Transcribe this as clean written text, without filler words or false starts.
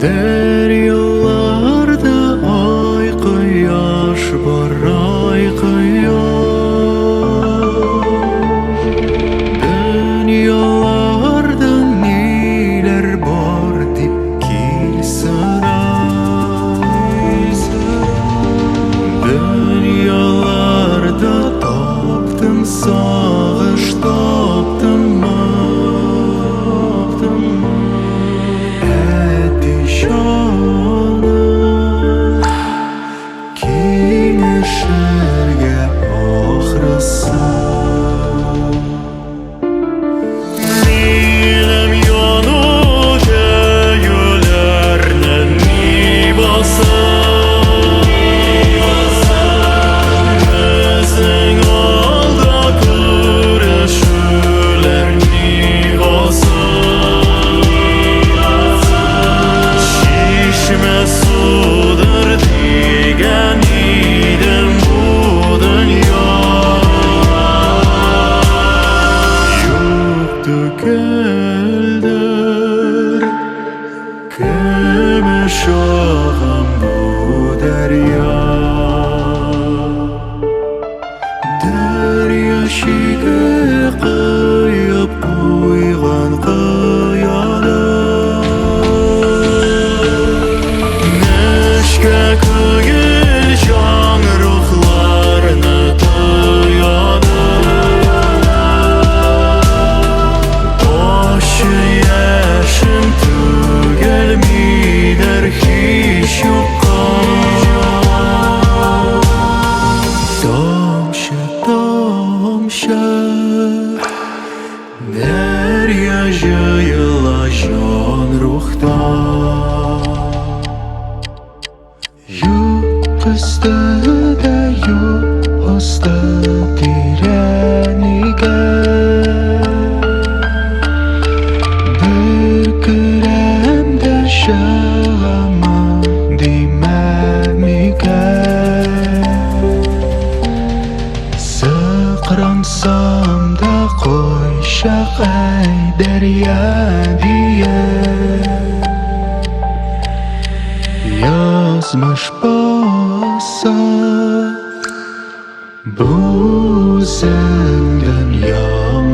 Deryalarda ay quyosh bor, ay quyosh. Dunyolarda nelar bor deb kelsalar, dunyolarda topdim sog'ish, topdim Kömüşog'im bu daryo, daryoshga qo'yib qo'ygan qiyolim. Nashga ko'ngil jon ruhlarni to'yadi, boshi yashim tugalmaydir hech yo'qqa. Tomchi tomchi daryo jayla jon ruhdan. Yo'q ustida yo'q osti teraniga, bir ko'ramda shag'aman demamiga. Siqransam-da qo'y shaqay daryo diye, yozmish bo'lsa bu sendan yon